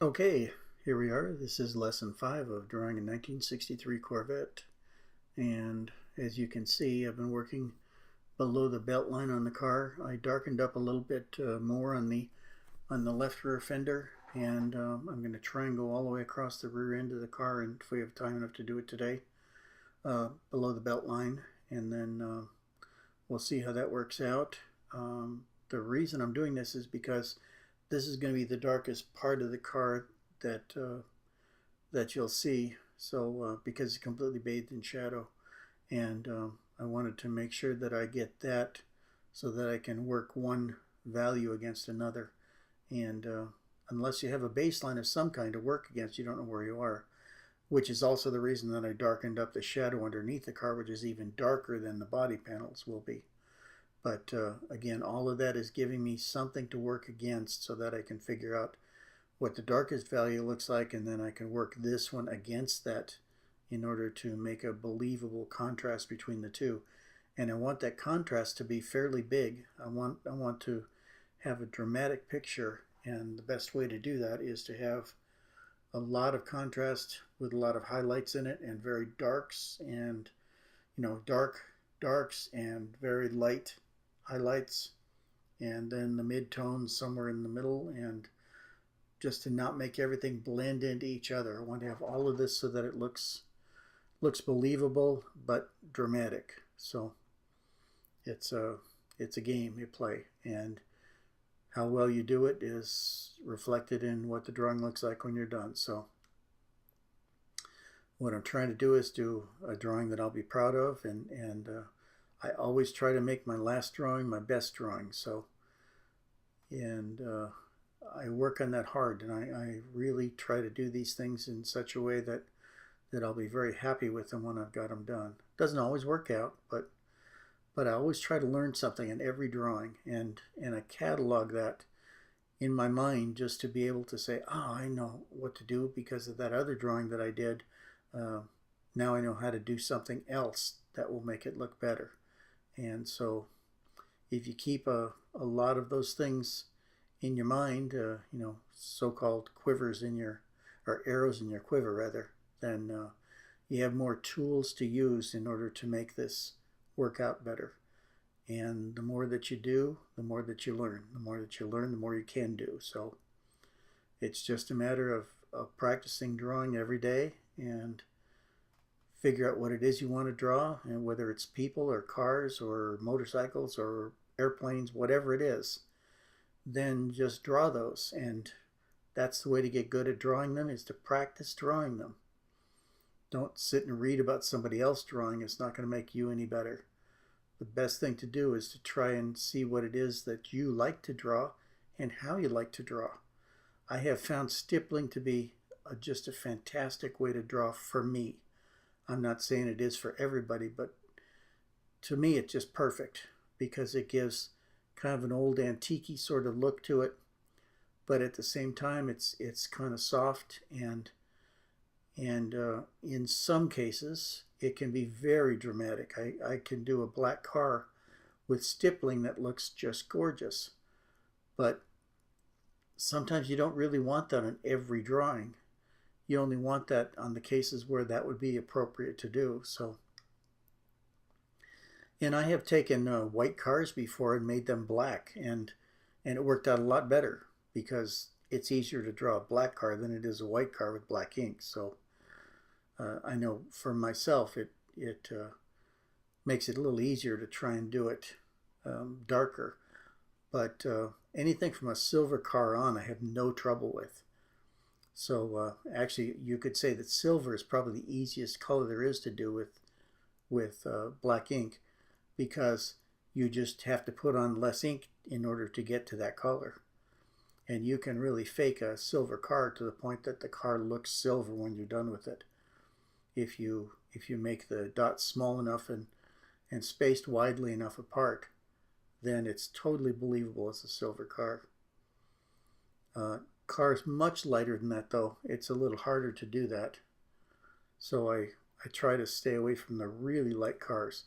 Okay, here we are. This is lesson 5 of drawing a 1963 Corvette. And as you can see, I've been working below the belt line on the car. I darkened up a little bit more on the left rear fender, and I'm going to try and go all the way across the rear end of the car, and if we have time enough to do it today, below the belt line, and then we'll see how that works out. The reason I'm doing this is because this is going to be the darkest part of the car that you'll see. So because it's completely bathed in shadow, and I wanted to make sure that I get that so that I can work one value against another. And unless you have a baseline of some kind to work against, you don't know where you are. Which is also the reason that I darkened up the shadow underneath the car, which is even darker than the body panels will be. But again, all of that is giving me something to work against so that I can figure out what the darkest value looks like, and then I can work this one against that in order to make a believable contrast between the two. And I want that contrast to be fairly big. I want to have a dramatic picture, and the best way to do that is to have a lot of contrast with a lot of highlights in it, and very darks, and darks and very light highlights, and then the mid-tones somewhere in the middle, and just to not make everything blend into each other. I want to have all of this so that it looks believable but dramatic. So it's a game you play, and how well you do it is reflected in what the drawing looks like when you're done. So what I'm trying to do is do a drawing that I'll be proud of, and I always try to make my last drawing my best drawing. So, and I work on that hard, and I really try to do these things in such a way that I'll be very happy with them when I've got them done. Doesn't always work out, but I always try to learn something in every drawing, and I catalog that in my mind just to be able to say, oh, I know what to do because of that other drawing that I did. Now I know how to do something else that will make it look better. And so if you keep a lot of those things in your mind, so-called quivers in your, or arrows in your quiver rather, then you have more tools to use in order to make this work out better. And the more that you do, the more that you learn. The more that you learn, the more you can do. So it's just a matter of practicing drawing every day, and figure out what it is you want to draw, and whether it's people or cars or motorcycles or airplanes, whatever it is, then just draw those. And that's the way to get good at drawing them, is to practice drawing them. Don't sit and read about somebody else drawing. It's not going to make you any better. The best thing to do is to try and see what it is that you like to draw and how you like to draw. I have found stippling to be just a fantastic way to draw for me. I'm not saying it is for everybody, but to me it's just perfect because it gives kind of an old antique-y sort of look to it, but at the same time it's kind of soft, and in some cases it can be very dramatic. I can do a black car with stippling that looks just gorgeous, but sometimes you don't really want that in every drawing. You only want that on the cases where that would be appropriate to do. So, and I have taken white cars before and made them black, and it worked out a lot better because it's easier to draw a black car than it is a white car with black ink. So I know for myself it makes it a little easier to try and do it darker. But anything from a silver car on, I have no trouble with. So actually, you could say that silver is probably the easiest color there is to do with black ink, because you just have to put on less ink in order to get to that color. And you can really fake a silver car to the point that the car looks silver when you're done with it. If you make the dots small enough and spaced widely enough apart, then it's totally believable as a silver car. Cars much lighter than that, though, it's a little harder to do that. So I try to stay away from the really light cars.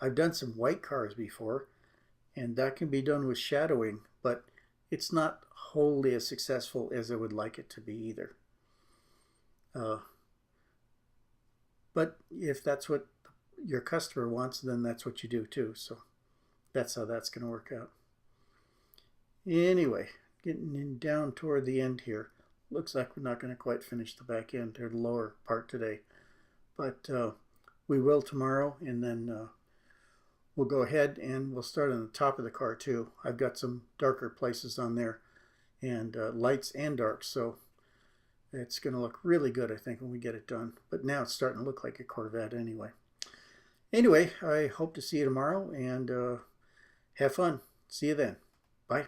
I've done some white cars before, and that can be done with shadowing, but it's not wholly as successful as I would like it to be either. But if that's what your customer wants, then that's what you do too. So that's how that's going to work out. Anyway, getting down toward the end here. Looks like we're not going to quite finish the back end or the lower part today. But we will tomorrow, and then we'll go ahead and we'll start on the top of the car too. I've got some darker places on there, and lights and darks, so it's going to look really good, I think, when we get it done. But now it's starting to look like a Corvette anyway. Anyway, I hope to see you tomorrow, and have fun. See you then. Bye.